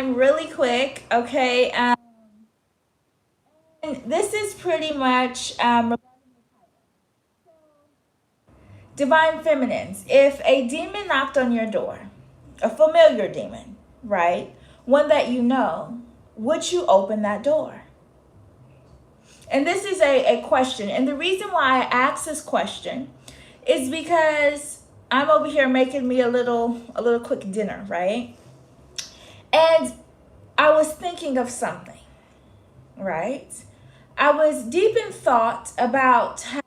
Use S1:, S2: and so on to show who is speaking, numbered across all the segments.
S1: time really quick, okay? And this is pretty much divine feminines. If a demon knocked on your door, a familiar demon, right? One that you know, would you open that door? And this is a question. And the reason why I ask this question is because I'm over here making me a little quick dinner, right? And I was thinking of something, right? I was deep in thought about how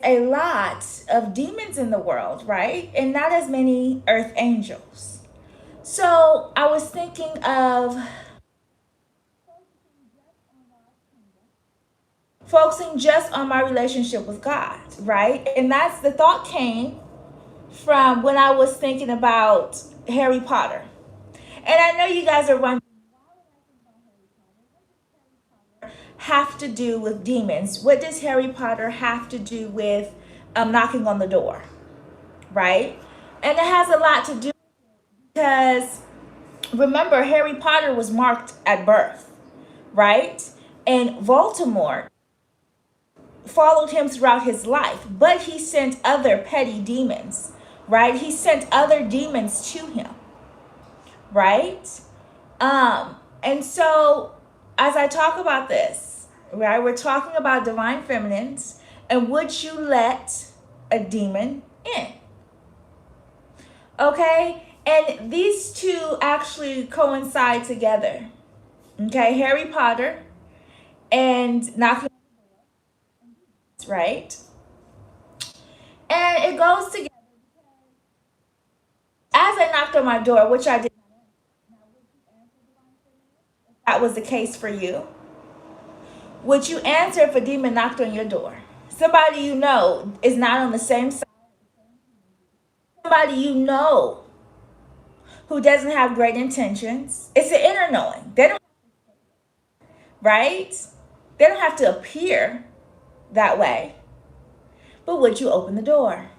S1: a lot of demons in the world, right? And not as many earth angels. So I was thinking of focusing just on my relationship with God, right? And that's the thought came from when I was thinking about Harry Potter. And I know you guys are wondering, have to do with demons? What does Harry Potter have to do with knocking on the door, right? And it has a lot to do because remember, Harry Potter was marked at birth, right? And Voldemort followed him throughout his life, but he sent other petty demons, right? He sent other demons to him, right? And so as I talk about this, right, we're talking about divine feminines, and would you let a demon in? Okay? And these two actually coincide together. Okay, Harry Potter and knocking, right? And it goes together. As I knocked on my door, which I did, that was the case for you. Would you answer if a demon knocked on your door? Somebody you know is not on the same side. Somebody you know who doesn't have great intentions. It's an inner knowing. They don't, right? They don't have to appear that way. But would you open the door?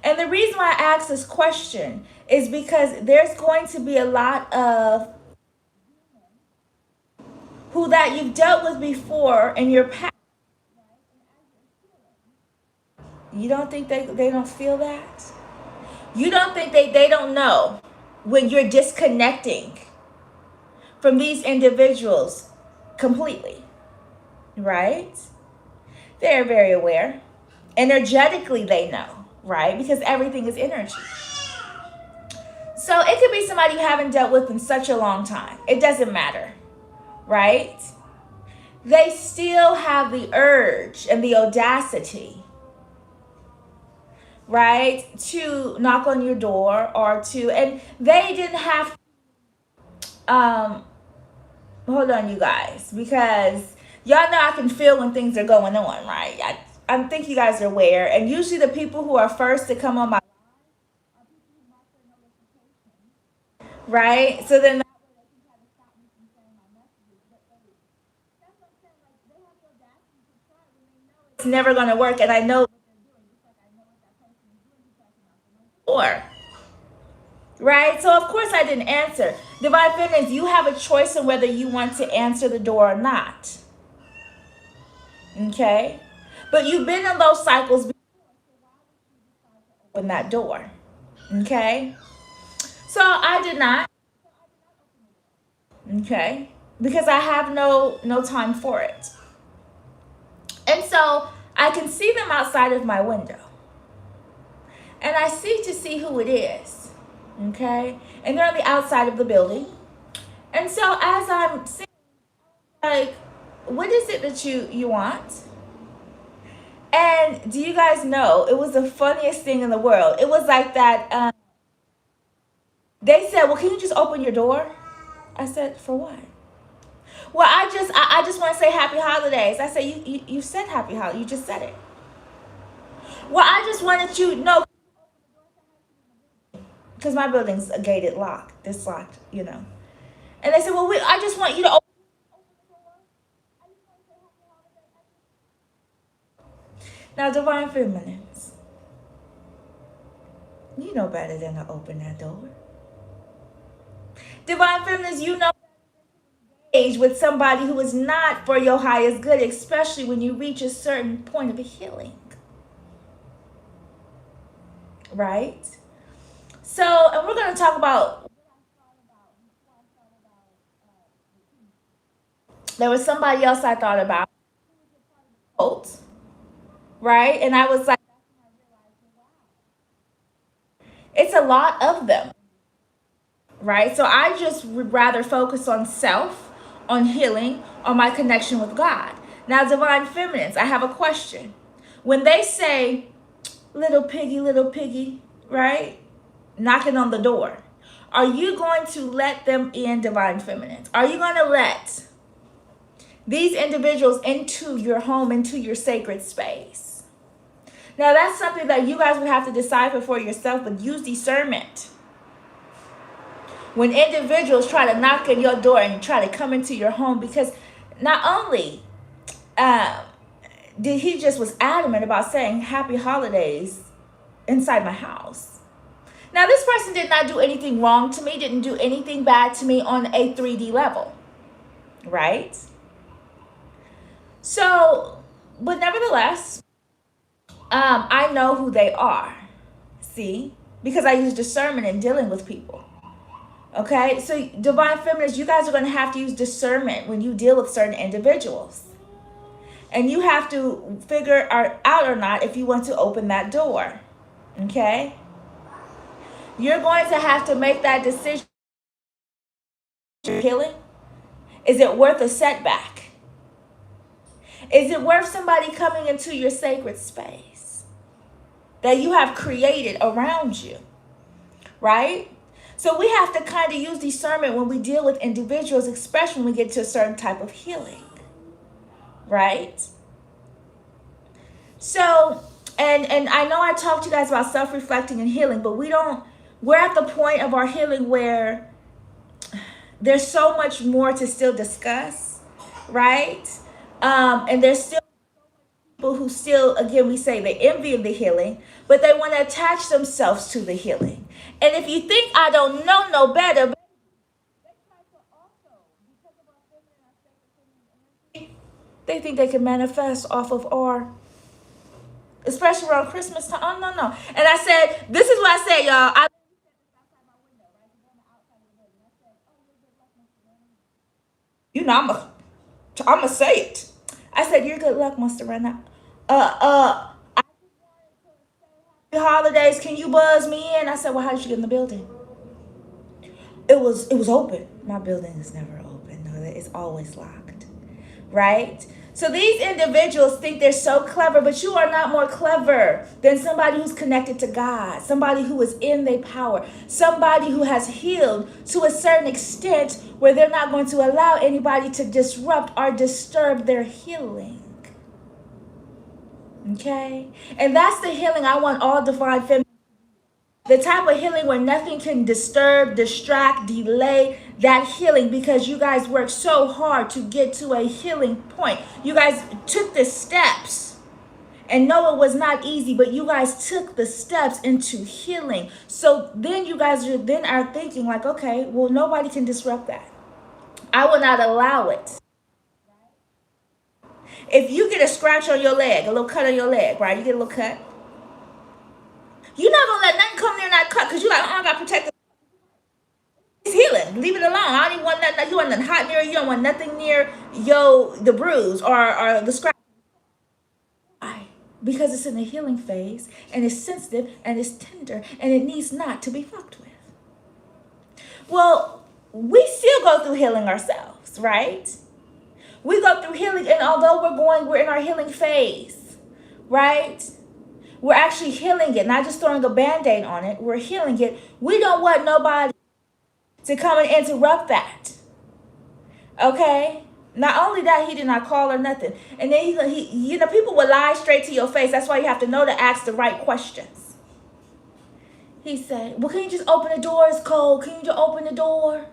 S1: And the reason why I ask this question is because there's going to be a lot of who that you've dealt with before in your past. You don't think they don't feel that? You don't think they don't know when you're disconnecting from these individuals completely, right? They're very aware. Energetically, they know, right? Because everything is energy. So it could be somebody you haven't dealt with in such a long time. It doesn't matter, right? They still have the urge and the audacity, right, to knock on your door or to, and they didn't have, hold on, you guys, because y'all know I can feel when things are going on, right? I think you guys are aware. And usually the people who are first to come on my, right? So then it's never going to work. And I know or right? So of course I didn't answer. Divine feminines, you have a choice on whether you want to answer the door or not. Okay? But you've been in those cycles before, open that door. Okay? So I did not. Okay? Because I have no time for it. And so I can see them outside of my window. And I see who it is. Okay? And they're on the outside of the building. And so as I'm seeing, like, what is it that you want? And do you guys know, it was the funniest thing in the world. It was like that. They said, well, can you just open your door? I said, for what? Well, I just want to say happy holidays. I said, you said happy holidays. You just said it. Well, I just wanted you to know, because my building's a gated lock. It's locked. And they said, well, I just want you to open. Now, divine feminines, you know better than to open that door. Divine feminines, you know, age with somebody who is not for your highest good, especially when you reach a certain point of healing, right? So, and we're going to talk about, there was somebody else I thought about, cult, right? And I was like, it's a lot of them, right? So I just would rather focus on self, on healing, on my connection with God. Now, divine feminines, I have a question. When they say, little piggy, right? Knocking on the door. Are you going to let them in, divine feminines? Are you going to let these individuals into your home, into your sacred space? Now, that's something that you guys would have to decipher for yourself, but use discernment. When individuals try to knock on your door and try to come into your home, because not only uh, did he just was adamant about saying happy holidays inside my house. Now, this person did not do anything wrong to me, didn't do anything bad to me on a 3D level, right? So, but nevertheless, I know who they are, see? Because I use discernment in dealing with people, okay? So, divine feminists, you guys are going to have to use discernment when you deal with certain individuals. And you have to figure out or not if you want to open that door, okay? You're going to have to make that decision. Healing? Is it worth a setback? Is it worth somebody coming into your sacred space that you have created around you? Right? So we have to kind of use discernment when we deal with individuals, especially when we get to a certain type of healing. Right? So, and I know I talked to you guys about self-reflecting and healing, but we're at the point of our healing where there's so much more to still discuss, right? And there's still people who still, again, we say they envy the healing, but they want to attach themselves to the healing. And if you think I don't know no better, they think they can manifest off of our, especially around Christmas time. Oh, no, no. And I said, this is what I said, y'all. You know, I'm going to say it. I said, your good luck must have run out. Holidays, can you buzz me in? I said, well, how did you get in the building? It was open. My building is never open. No, it's always locked. Right? So these individuals think they're so clever, but you are not more clever than somebody who's connected to God, somebody who is in their power, somebody who has healed to a certain extent where they're not going to allow anybody to disrupt or disturb their healing. Okay? And that's the healing I want all divine feminine. The type of healing where nothing can disturb, distract, delay that healing, because you guys worked so hard to get to a healing point. You guys took the steps. And no, it was not easy, but you guys took the steps into healing. So then you guys are thinking like, okay, well, nobody can disrupt that. I will not allow it. If you get a scratch on your leg, a little cut on your leg, right? You get a little cut. You're not gonna let nothing come near that cut because you're like, oh, I got protected. It's healing. Leave it alone. I don't even want nothing. You want nothing hot near you. You don't want nothing near the bruise or the scratch. Why? Because it's in the healing phase and it's sensitive and it's tender and it needs not to be fucked with. Well, we still go through healing ourselves, right? We go through healing, and although we're in our healing phase, right? We're actually healing it, not just throwing a band-aid on it. We're healing it. We don't want nobody to come and interrupt that. Okay? Not only that, he did not call her nothing. And then he people will lie straight to your face. That's why you have to know to ask the right questions. He said, well, can you just open the door? It's cold. Can you just open the door?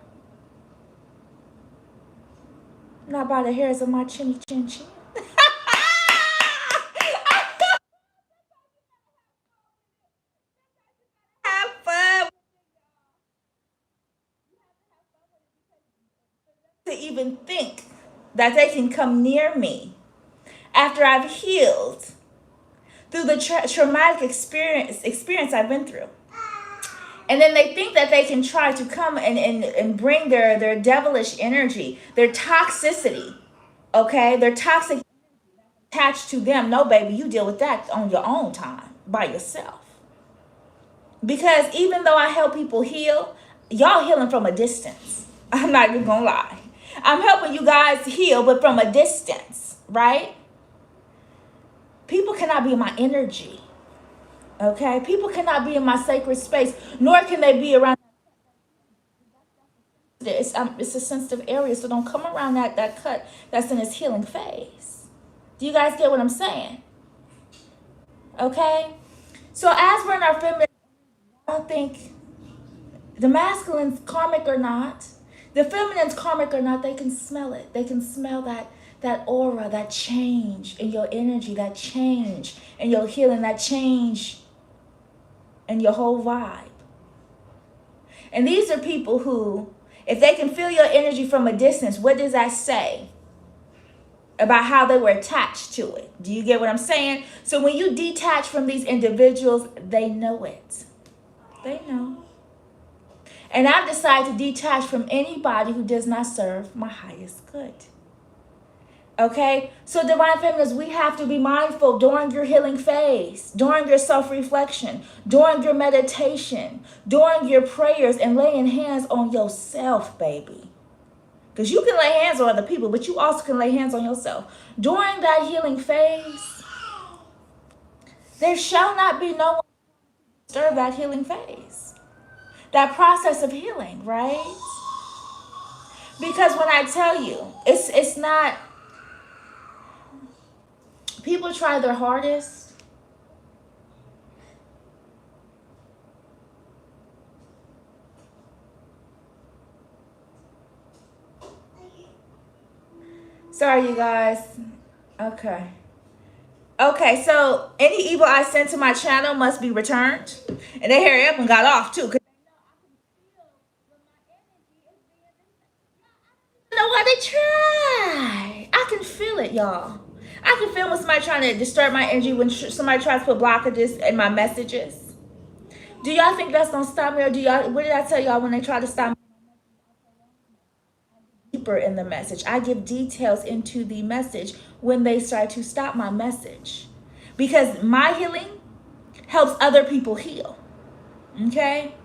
S1: Not by the hairs of my chinny chin chin. Have fun. to even think that they can come near me after I've healed through the traumatic experience I've been through. And then they think that they can try to come and bring their devilish energy, their toxicity, okay? Their toxic attached to them. No, baby, you deal with that on your own time, by yourself. Because even though I help people heal, y'all healing from a distance. I'm not even gonna lie. I'm helping you guys heal, but from a distance, right? People cannot be in my energy. Okay? People cannot be in my sacred space, nor can they be around. It's a sensitive area, so don't come around that cut that's in its healing phase. Do you guys get what I'm saying? Okay? So as we're in our feminine, I don't think the masculine's karmic or not, the feminine's karmic or not, they can smell it. They can smell that aura, that change in your energy, that change in your healing, that change in your whole vibe. And these are people who, if they can feel your energy from a distance, what does that say about how they were attached to it? Do you get what I'm saying? So when you detach from these individuals, they know it. They know. And I've decided to detach from anybody who does not serve my highest good. Okay? So divine feminines, we have to be mindful during your healing phase, during your self-reflection, during your meditation, during your prayers, and laying hands on yourself, baby. Because you can lay hands on other people, but you also can lay hands on yourself. During that healing phase, there shall not be no one to disturb that healing phase. That process of healing, right? Because when I tell you, it's not, people try their hardest. Sorry, you guys. Okay. Okay, so any evil I sent to my channel must be returned. And they hurry up and got off too. Cause you know why they try? I can feel it, y'all. I can feel when somebody trying to disturb my energy, when somebody tries to put blockages in my messages. Do y'all think that's gonna stop me, or do y'all? What did I tell y'all when they try to stop me? Deeper in the message, I give details into the message when they start to stop my message, because my healing helps other people heal. Okay,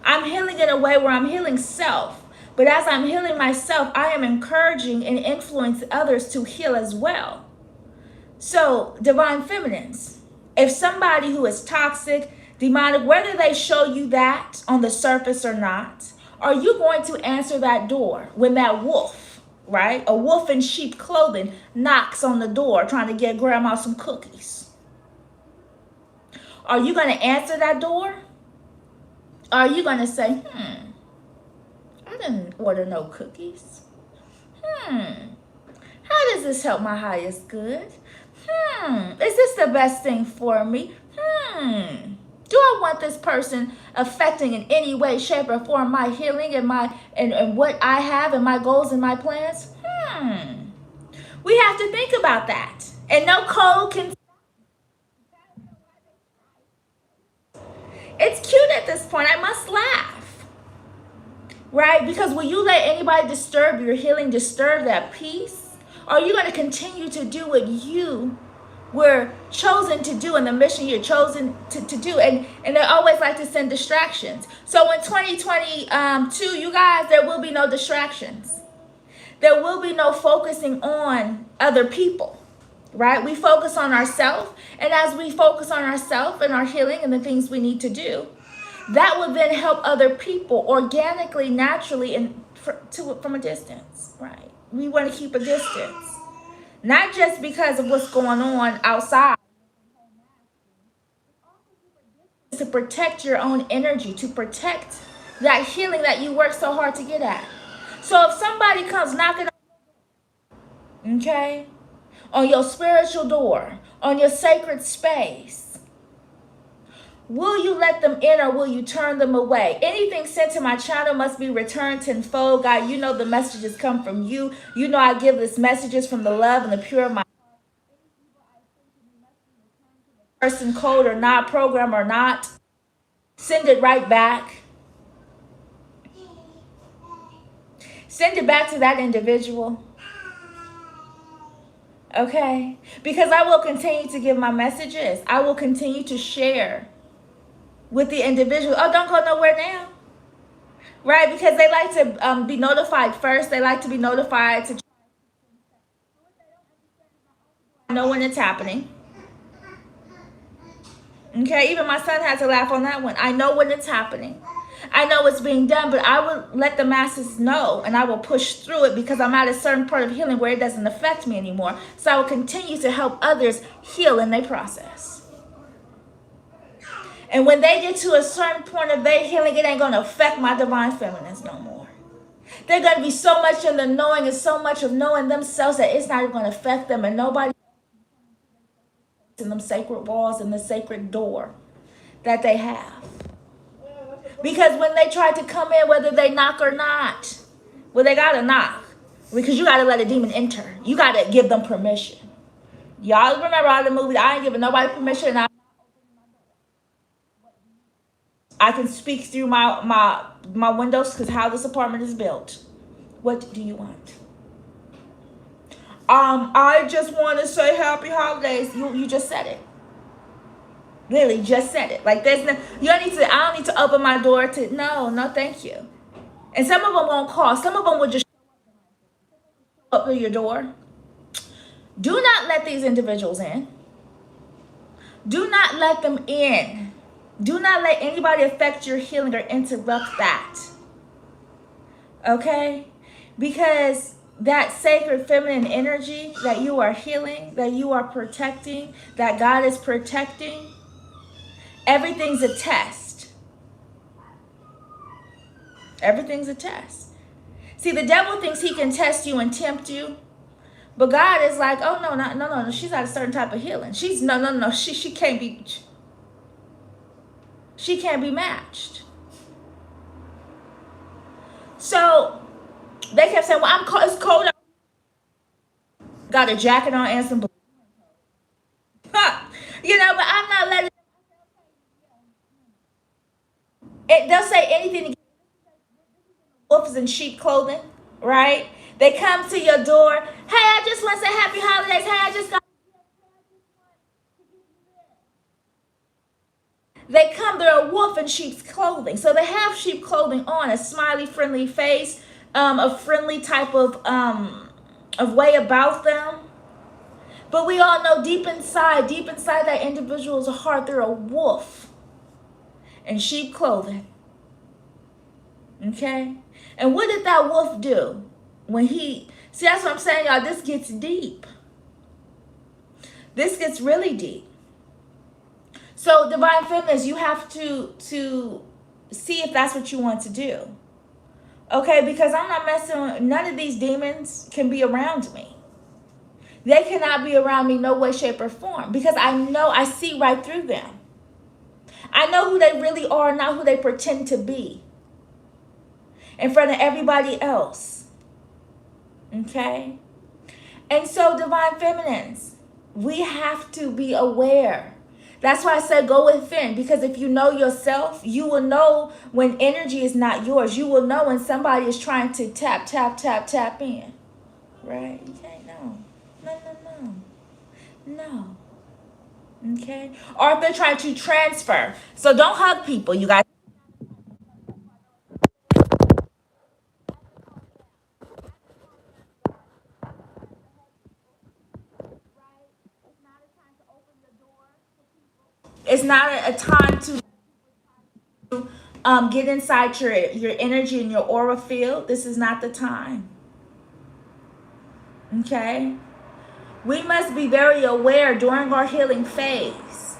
S1: I'm healing in a way where I'm healing self, but as I'm healing myself, I am encouraging and influencing others to heal as well. So, divine feminines, if somebody who is toxic, demonic, whether they show you that on the surface or not, are you going to answer that door when that wolf, right? A wolf in sheep clothing knocks on the door trying to get grandma some cookies. Are you going to answer that door? Are you going to say, I didn't order no cookies. How does this help my highest good? Is this the best thing for me? Do I want this person affecting in any way, shape, or form my healing and what I have and my goals and my plans? We have to think about that. And no code can. It's cute at this point. I must laugh. Right? Because will you let anybody disturb your healing, disturb that peace? Or are you going to continue to do what you were chosen to do and the mission you're chosen to do? And they always like to send distractions. So in 2022, you guys, there will be no distractions. There will be no focusing on other people, right? We focus on ourselves. And as we focus on ourselves and our healing and the things we need to do, that will then help other people organically, naturally, and from a distance, right? We want to keep a distance. Not just because of what's going on outside. To protect your own energy, to protect that healing that you work so hard to get at. So if somebody comes knocking on, okay, on your spiritual door, on your sacred space, Will you let them in or will you turn them away? Anything sent to my channel must be returned tenfold. God, you know the messages come from you. You know I give these messages from the love and the pure of my person, code or not, program or not. Send it right back. Send it back to that individual. Okay? Because I will continue to give my messages. I will continue to share with the individual. Oh, don't go nowhere now. Right? Because they like to be notified first. They like to be notified to know when it's happening. Okay? Even my son had to laugh on that one. I know when it's happening. I know it's being done, but I will let the masses know and I will push through it because I'm at a certain part of healing where it doesn't affect me anymore. So I will continue to help others heal in their process. And when they get to a certain point of their healing, it ain't going to affect my divine feminines no more. They're going to be so much in the knowing and so much of knowing themselves that it's not going to affect them, and nobody in them sacred walls and the sacred door that they have. Because when they try to come in, whether they knock or not, well, they got to knock. Because you got to let a demon enter. You got to give them permission. Y'all remember all the movies, I ain't giving nobody permission. And I can speak through my windows because how this apartment is built. What do you want? I just want to say happy holidays. You just said it. Literally just said it. Like there's no, you don't need to. I don't need to open my door to. No, thank you. And some of them won't call. Some of them will just show up to your door. Do not let these individuals in. Do not let them in. Do not let anybody affect your healing or interrupt that. Okay? Because that sacred feminine energy that you are healing, that you are protecting, that God is protecting, everything's a test. Everything's a test. See, the devil thinks he can test you and tempt you. But God is like, oh, no. She's at a certain type of healing. She's, no. She can't be, she can't be matched. So they kept saying, well, I'm cold. It's cold. Got a jacket on and some blue. You know, but I'm not letting it. They'll say anything to get wolves in sheep clothing, right? They come to your door. Hey, I just want to say happy holidays. Hey, I just got. They come, they're a wolf in sheep's clothing. So they have sheep clothing on, a smiley, friendly face, a friendly type of way about them. But we all know deep inside that individual's heart, they're a wolf in sheep clothing. Okay? And what did that wolf do? When he, see, that's what I'm saying, y'all, this gets deep. This gets really deep. So, divine feminines, you have to see if that's what you want to do. Okay? Because I'm not messing with, none of these demons can be around me. They cannot be around me no way, shape, or form. Because I know, I see right through them. I know who they really are, not who they pretend to be. In front of everybody else. Okay? And so, divine feminines, we have to be aware. That's why I said go within, because if you know yourself, you will know when energy is not yours. You will know when somebody is trying to tap in. Right? Okay, no. Okay? Or if they're trying to transfer. So don't hug people, you guys. It's not a time to get inside your energy and your aura field. This is not the time. Okay? We must be very aware during our healing phase.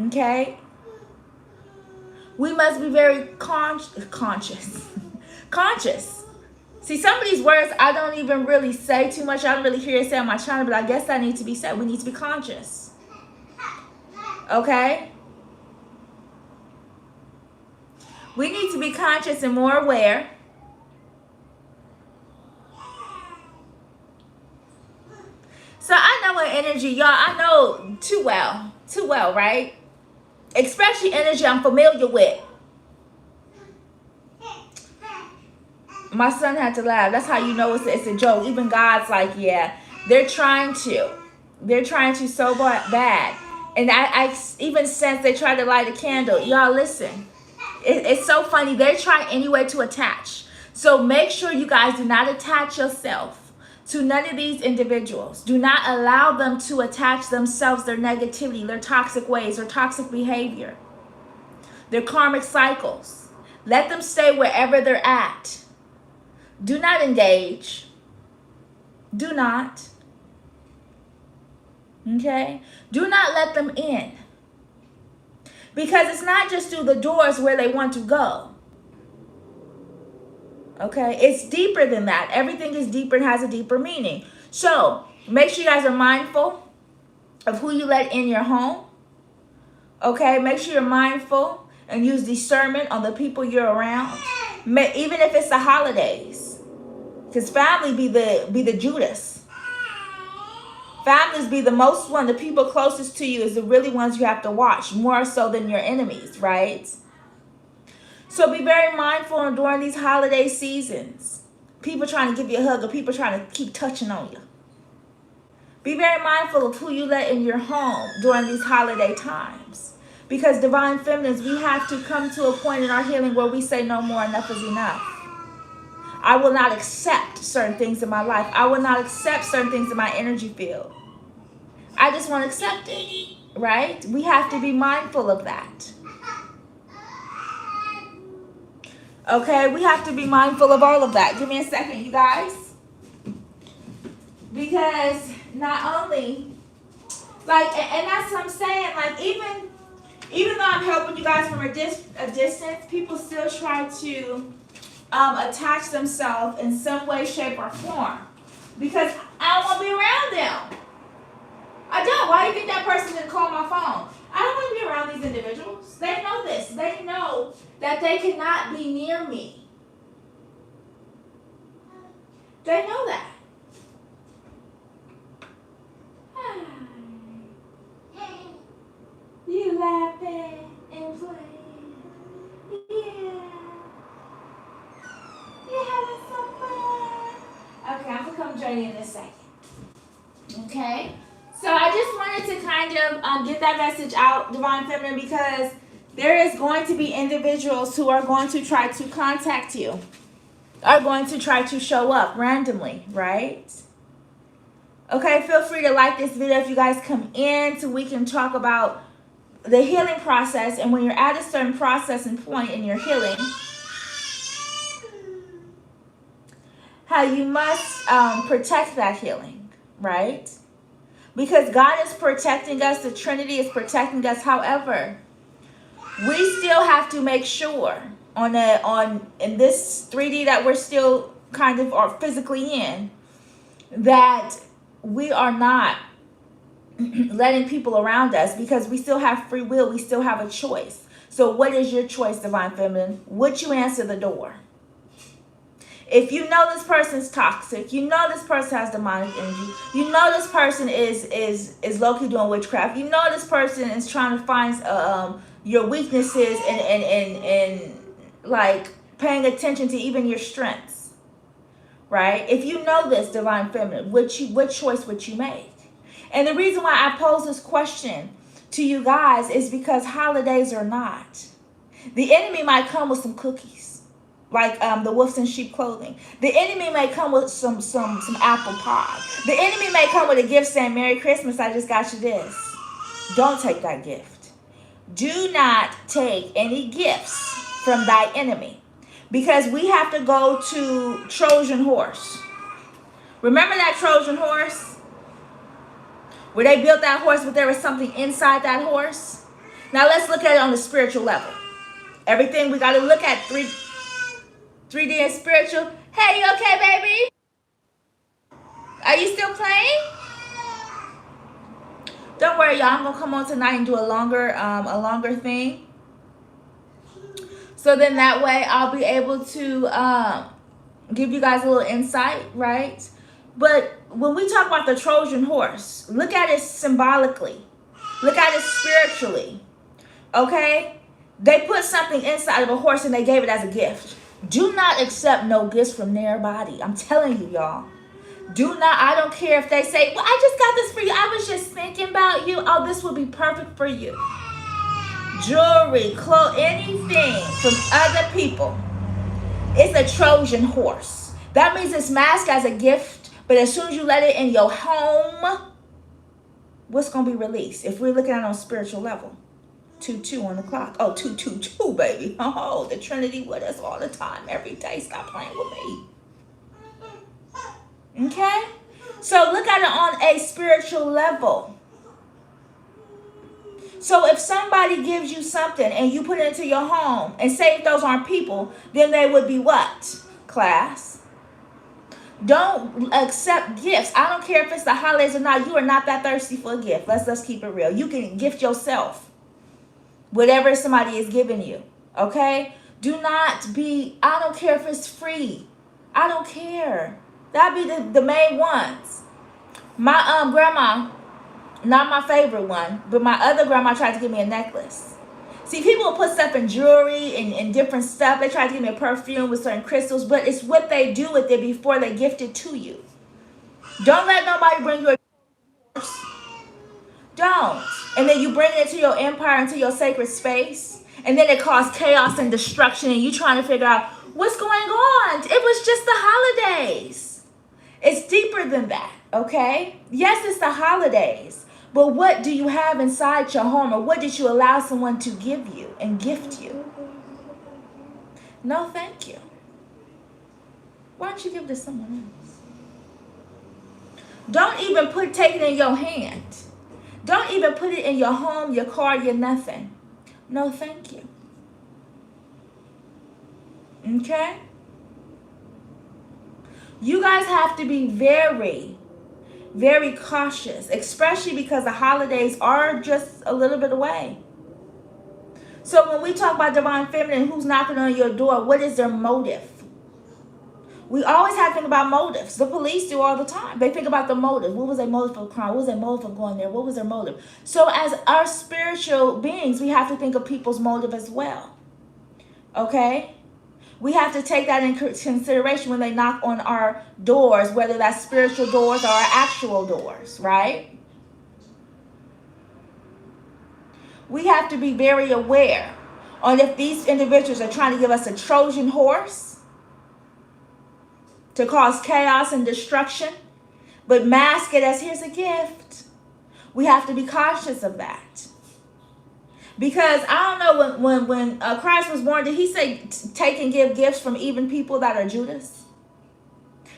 S1: Okay? We must be very conscious. Conscious. See, some of these words I don't even really say too much. I don't really hear it said on my channel, but I guess that needs to be said. We need to be conscious. Okay? We need to be conscious and more aware. So I know what energy, y'all, I know too well, right? Especially energy I'm familiar with. My son had to laugh. That's how you know it's a joke. Even God's like, yeah, they're trying to so bad. And I even sense they try to light a candle. Y'all listen. It's so funny. They're trying anyway to attach. So make sure you guys do not attach yourself to none of these individuals. Do not allow them to attach themselves, their negativity, their toxic ways, their toxic behavior, their karmic cycles. Let them stay wherever they're at. Do not engage. Do not. Okay? Do not let them in. Because it's not just through the doors where they want to go. Okay? It's deeper than that. Everything is deeper and has a deeper meaning. So, make sure you guys are mindful of who you let in your home. Okay? Make sure you're mindful and use discernment on the people you're around. Even if it's the holidays. Because family be the Judas. Families be the most one. The people closest to you is the really ones you have to watch. More so than your enemies, right? So be very mindful during these holiday seasons. People trying to give you a hug or people trying to keep touching on you. Be very mindful of who you let in your home during these holiday times. Because divine feminines, we have to come to a point in our healing where we say no more, enough is enough. I will not accept certain things in my life. I will not accept certain things in my energy field. I just won't accept it, right? We have to be mindful of that. Okay, we have to be mindful of all of that. Give me a second, you guys. Because not only, like, and that's what I'm saying, like, even though I'm helping you guys from a distance, people still try to attach themselves in some way, shape, or form. Because I don't want to be around them. I don't. Why do you think that person didn't call my phone? I don't want to be around these individuals. They know this. They know that they cannot be near me. They know that. You laughing and playing. Yeah. You're having some fun. Okay, I'm going to come join you in a second. Okay? So I just wanted to kind of get that message out, Divine Feminine, because there is going to be individuals who are going to try to contact you, are going to try to show up randomly, right? Okay, feel free to like this video if you guys come in so we can talk about the healing process, and when you're at a certain process and point in your healing, how you must protect that healing, right? Because God is protecting us, the Trinity is protecting us. However, we still have to make sure in this 3D that we're still kind of are physically in, that we are not letting people around us, because we still have free will, we still have a choice. So what is your choice, Divine Feminine? Would you answer the door? If you know this person's toxic, you know this person has demonic energy, you know this person is low-key doing witchcraft, you know this person is trying to find your weaknesses and like paying attention to even your strengths, right? If you know this, Divine Feminine, what choice would you make? And the reason why I pose this question to you guys is because holidays or not, the enemy might come with some cookies, like the wolves in sheep clothing. The enemy may come with some apple pie. The enemy may come with a gift saying, Merry Christmas, I just got you this. Don't take that gift. Do not take any gifts from thy enemy, because we have to go to Trojan horse. Remember that Trojan horse? Where they built that horse, but there was something inside that horse. Now let's look at it on the spiritual level. Everything we got to look at 3D and spiritual. Hey, you okay, baby? Are you still playing? Don't worry, y'all. I'm gonna come on tonight and do a longer thing. So then that way I'll be able to give you guys a little insight, right? But when we talk about the Trojan horse, look at it symbolically. Look at it spiritually. Okay? They put something inside of a horse and they gave it as a gift. Do not accept no gifts from their body. I'm telling you, y'all. Do not, I don't care if they say, well, I just got this for you. I was just thinking about you. Oh, this will be perfect for you. Jewelry, clothes, anything from other people. It's a Trojan horse. That means it's masked as a gift, but as soon as you let it in your home, what's going to be released? If we're looking at it on a spiritual level. 2-2 on the clock. Oh, 2-2-2, baby. Oh, the Trinity with us all the time, every day. Stop playing with me. Okay? So look at it on a spiritual level. So if somebody gives you something and you put it into your home, and say if those aren't people, then they would be what? Class. Don't accept gifts. I don't care if it's the holidays or not. You are not that thirsty for a gift. Let's keep it real. You can gift yourself whatever somebody is giving you. Okay? Do not be, I don't care if it's free. I don't care. That'd be the main ones. My grandma, not my favorite one, but my other grandma tried to give me a necklace. See, people will put stuff in jewelry and different stuff. They try to give me a perfume with certain crystals, but it's what they do with it before they gift it to you. Don't let nobody bring you a horse. Don't. And then you bring it into your empire, into your sacred space, and then it causes chaos and destruction, and you trying to figure out what's going on. It was just the holidays. It's deeper than that, okay? Yes, it's the holidays, but what do you have inside your home, or what did you allow someone to give you and gift you? No, thank you. Why don't you give it to someone else? Don't even take it in your hand. Don't even put it in your home, your car, your nothing. No, thank you. Okay? You guys have to be very, very cautious, especially because the holidays are just a little bit away. So when we talk about divine feminine, who's knocking on your door, what is their motive? We always have to think about motives. The police do all the time. They think about the motive. What was their motive for crime? What was their motive for going there? What was their motive? So as our spiritual beings, we have to think of people's motive as well. Okay? We have to take that in consideration when they knock on our doors, whether that's spiritual doors or our actual doors, right? We have to be very aware on if these individuals are trying to give us a Trojan horse to cause chaos and destruction, but mask it as here's a gift. We have to be cautious of that. Because I don't know, when Christ was born, did he say take and give gifts from even people that are Judas?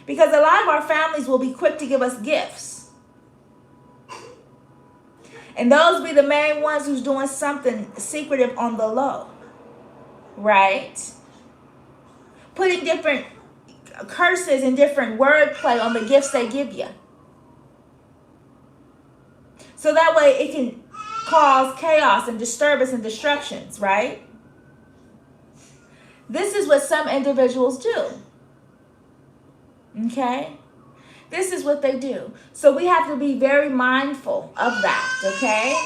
S1: Because a lot of our families will be quick to give us gifts. And those be the main ones who's doing something secretive on the low. Right? Putting different curses and different wordplay on the gifts they give you. So that way it can cause chaos and disturbance and destructions, right? This is what some individuals do. Okay? This is what they do. So we have to be very mindful of that, okay?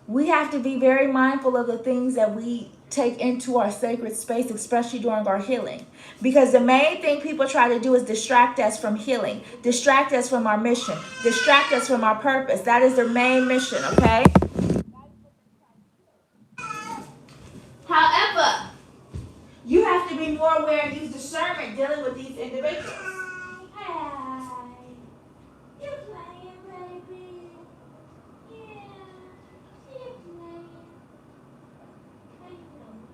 S1: We have to be very mindful of the things that we take into our sacred space, especially during our healing. Because the main thing people try to do is distract us from healing, distract us from our mission, distract us from our purpose. That is their main mission, okay? However, you have to be more aware and use discernment dealing with these individuals. Hi. You playing, baby? Yeah. You playing. How you doing?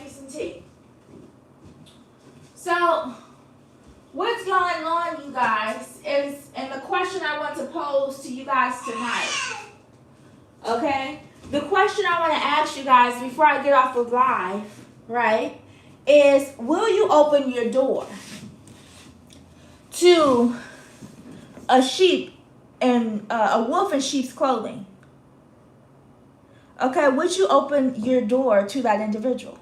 S1: make you some tea. So, what's going on, you guys, is, and the question I want to pose to you guys tonight, okay? The question I want to ask you guys before I get off of live, right, is will you open your door to a sheep and a wolf in sheep's clothing? Okay, would you open your door to that individual?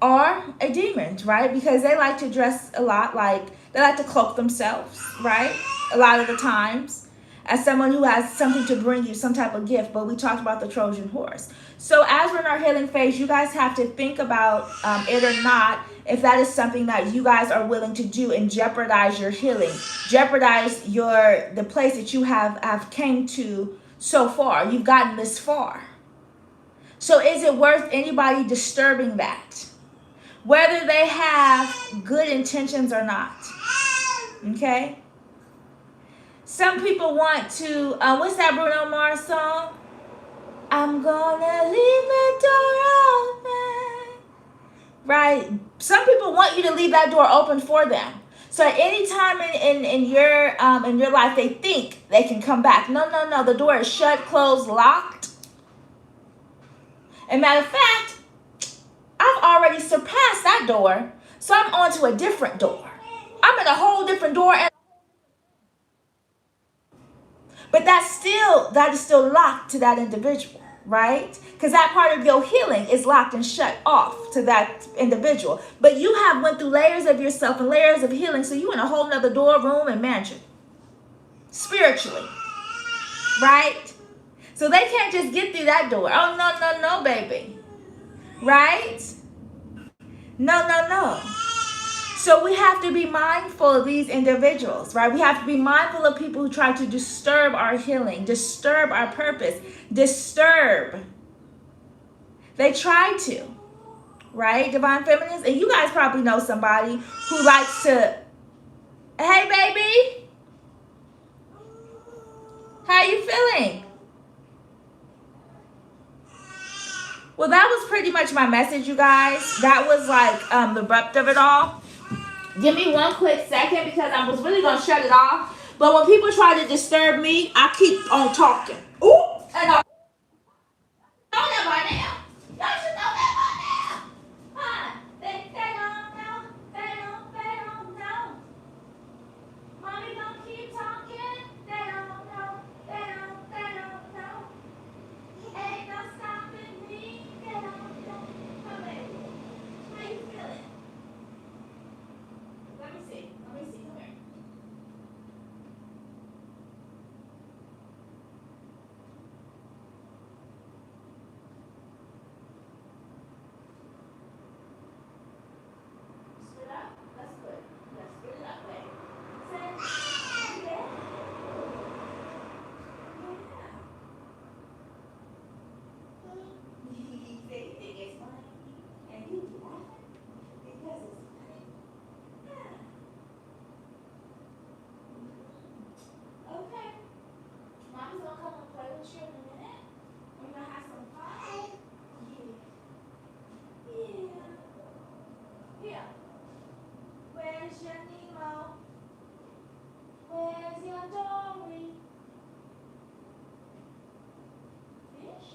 S1: Or a demon, right? Because they like to dress a lot like, they like to cloak themselves, right? A lot of the times as someone who has something to bring you, some type of gift. But we talked about the Trojan horse. So as we're in our healing phase, you guys have to think about it or not, if that is something that you guys are willing to do and jeopardize your healing, jeopardize the place that you have came to so far. You've gotten this far. So is it worth anybody disturbing that? Whether they have good intentions or not. Okay? Some people want to, what's that Bruno Mars song? I'm gonna leave the door open. Right? Some people want you to leave that door open for them. So at any time in your life, they think they can come back. No. The door is shut, closed, locked. And matter of fact, I've already surpassed that door, so I'm on to a different door. I'm in a whole different door, but that is still locked to that individual, right? Because that part of your healing is locked and shut off to that individual. But you have went through layers of yourself and layers of healing, so you in a whole nother door, room, and mansion, spiritually, right? So they can't just get through that door. Oh, no, baby. Right? No. So we have to be mindful of these individuals, right? We have to be mindful of people who try to disturb our healing, disturb our purpose, disturb. They try to, right? Divine Feminines. And you guys probably know somebody who likes to, hey, baby. How you feeling? Well, that was pretty much my message, you guys. That was like the breadth of it all. Give me one quick second because I was really going to shut it off. But when people try to disturb me, I keep on talking. Ooh, and I know that by now. Y'all should know that by now. Huh? They don't know. They don't know. Mommy gonna keep talking. They don't know. They don't know. Ain't no stopping me. They don't know. Come here. How you feeling? Let me see. Come here. Spit up. That's good. Let's spit it up, baby. Say, yeah. He said he think it's funny, and you laughing because it's funny. Yeah. Okay. Mommy's gonna come and play with you in a minute. We're gonna have some fun. Yeah. Where's your Nemo? Where's your Dory? Fish?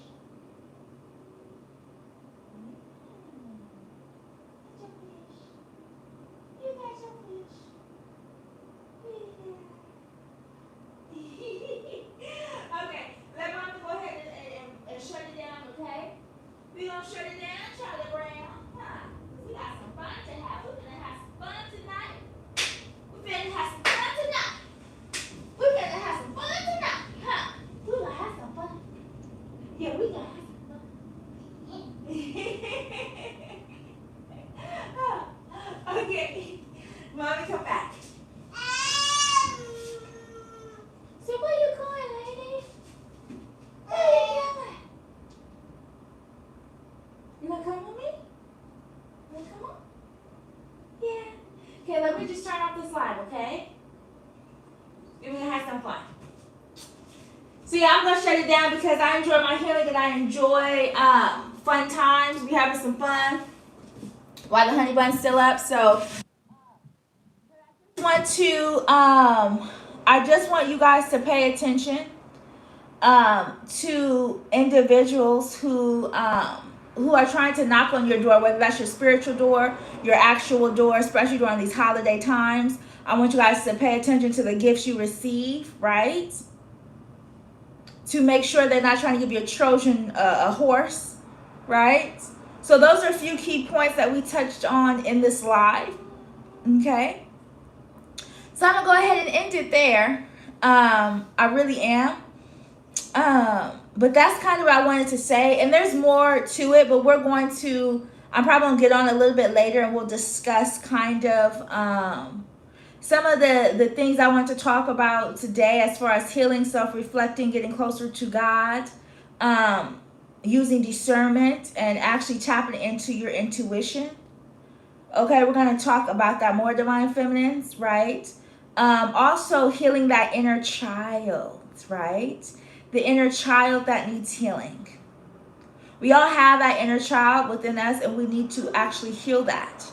S1: You got your fish. Yeah. Okay, let Mama go ahead and shut it down, okay? We're going to shut it down, Charlie Brown. Huh? We got some fun to have. We're going to have some fun tonight. We're going to have some fun tonight. We're going to have some fun tonight. Huh? We're going to have some fun. Yeah, we're going to have some fun. Okay. Mommy, come back. So where you going, lady? Where you going? You gonna come with me? You wanna come on? Yeah. Okay, let me just turn off this light, okay? We're gonna have some fun. See, I'm gonna shut it it down because I enjoy my healing and I enjoy fun times. We having some fun while the honey bun's still up. So I just want you guys to pay attention to individuals who are trying to knock on your door, whether that's your spiritual door, your actual door, especially during these holiday times. I want you guys to pay attention to the gifts you receive, right? To make sure they're not trying to give you a Trojan a horse, right? So those are a few key points that we touched on in this live, okay? So I'm going to go ahead and end it there. I really am. But that's kind of what I wanted to say. And there's more to it, but I'm probably going to get on a little bit later and we'll discuss kind of some of the things I want to talk about today as far as healing, self-reflecting, getting closer to God, using discernment, and actually tapping into your intuition. Okay, we're going to talk about that more, Divine Feminines, right? Also healing that inner child, right? The inner child that needs healing. We all have that inner child within us, and we need to actually heal that.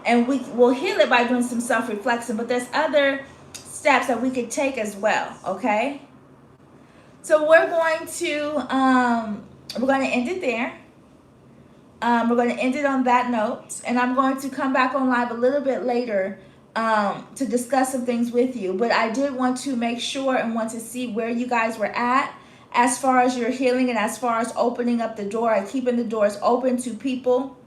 S1: And we will heal it by doing some self-reflection, but there's other steps that we could take as well, okay? So we're going to end it there. We're going to end it on that note, and I'm going to come back on live a little bit later to discuss some things with you. But I did want to make sure and want to see where you guys were at as far as your healing and as far as opening up the door and keeping the doors open to people,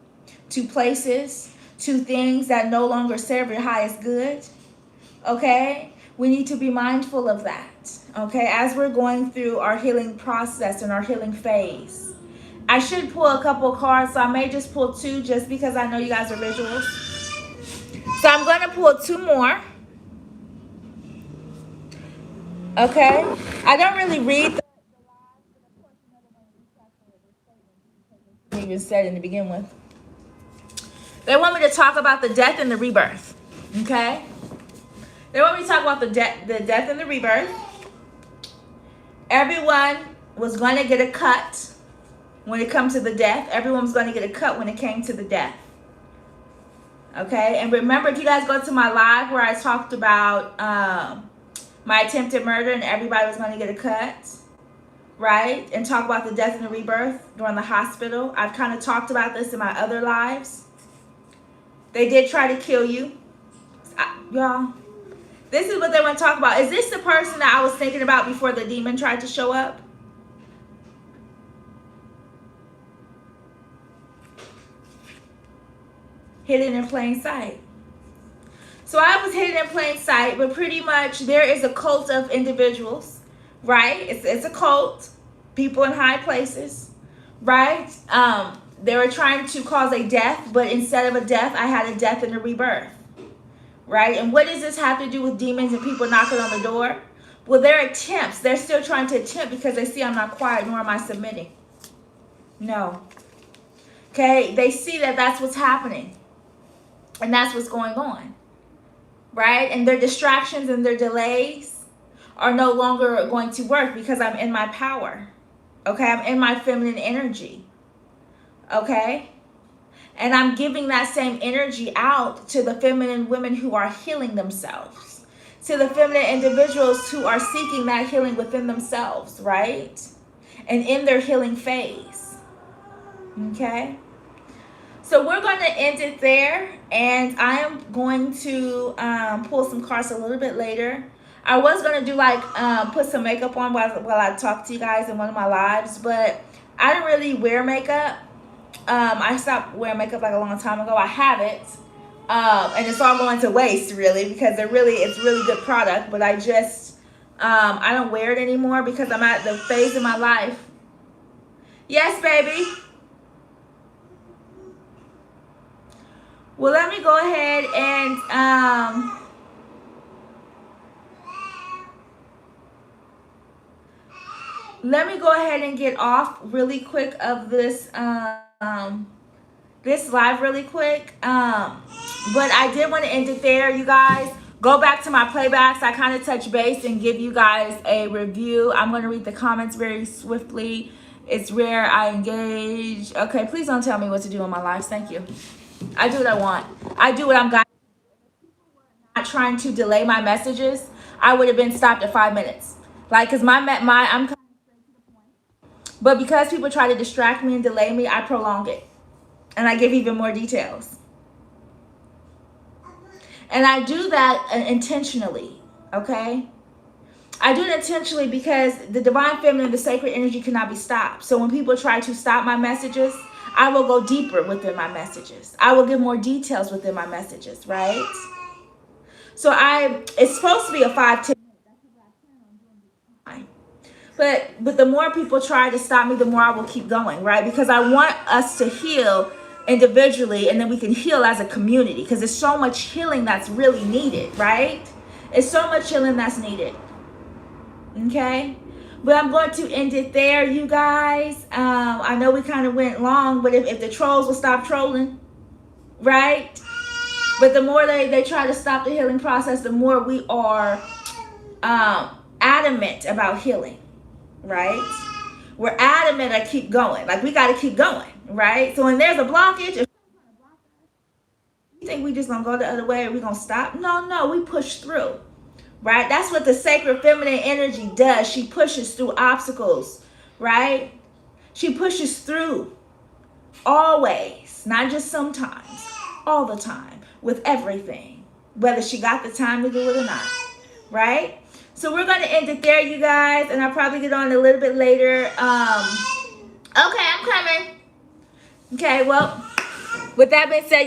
S1: to places, to things that no longer serve your highest good. Okay? We need to be mindful of that. Okay? As we're going through our healing process and our healing phase. I should pull a couple cards, so I may just pull two just because I know you guys are visuals. So I'm going to pull two more. Okay? I don't really read the even said in the begin with. They want me to talk about the death and the rebirth. Okay? They want me to talk about the death and the rebirth. Everyone was going to get a cut when it comes to the death. Everyone was going to get a cut when it came to the death. Okay? And remember, if you guys go to my live where I talked about my attempted murder and everybody was going to get a cut, right? And talk about the death and the rebirth during the hospital. I've kind of talked about this in my other lives. They did try to kill you. Y'all, this is what they want to talk about. Is this the person that I was thinking about before the demon tried to show up? Hidden in plain sight. So I was hidden in plain sight, but pretty much there is a cult of individuals, right? It's a cult. People in high places, right? They were trying to cause a death, but instead of a death, I had a death and a rebirth, right? And what does this have to do with demons and people knocking on the door? Well, their attempts, they're still trying to attempt because they see I'm not quiet, nor am I submitting. No. Okay? They see that that's what's happening. And that's what's going on, right? And their distractions and their delays are no longer going to work because I'm in my power. Okay? I'm in my feminine energy. Okay? And I'm giving that same energy out to the feminine women who are healing themselves. To the feminine individuals who are seeking that healing within themselves, right? And in their healing phase. Okay? So we're going to end it there. And I am going to pull some cards a little bit later. I was going to do put some makeup on while I talk to you guys in one of my lives. But I didn't really wear makeup. I stopped wearing makeup like a long time ago. I have it. And it's all going to waste, really, because it's really good product. But I don't wear it anymore because I'm at the phase in my life. Yes, baby. Well, let me go ahead and let me go ahead and get off really quick of this this live really quick. But I did want to end it there, you guys. Go back to my playbacks. I kind of touch base and give you guys a review. I'm going to read the comments very swiftly. It's rare I engage. Okay, please don't tell me what to do in my lives. Thank you. I do what I want. I do what I'm guided. Not trying to delay my messages. I would have been stopped at 5 minutes. Like, cause I'm. But because people try to distract me and delay me, I prolong it, and I give even more details. And I do that intentionally. Okay. I do it intentionally because the divine feminine, the sacred energy cannot be stopped. So when people try to stop my messages, I will go deeper within my messages. I will give more details within my messages, right? So it's supposed to be a 5-10 minute. But the more people try to stop me, the more I will keep going, right? Because I want us to heal individually, and then we can heal as a community, because there's so much healing that's really needed, right? It's so much healing that's needed. Okay, but I'm going to end it there, you guys. I know we kind of went long, but if the trolls will stop trolling, right? But the more they try to stop the healing process, the more we are adamant about healing, right? We're adamant to keep going. Like, we got to keep going, right? So when there's a blockage, if you think we just gonna go the other way or we gonna stop, no, we push through. Right? That's what the sacred feminine energy does. She pushes through obstacles, right? She pushes through always, not just sometimes, all the time, with everything, whether she got the time to do it or not, right? So we're going to end it there, you guys, and I'll probably get on a little bit later. Okay, I'm coming. Okay, well, with that being said,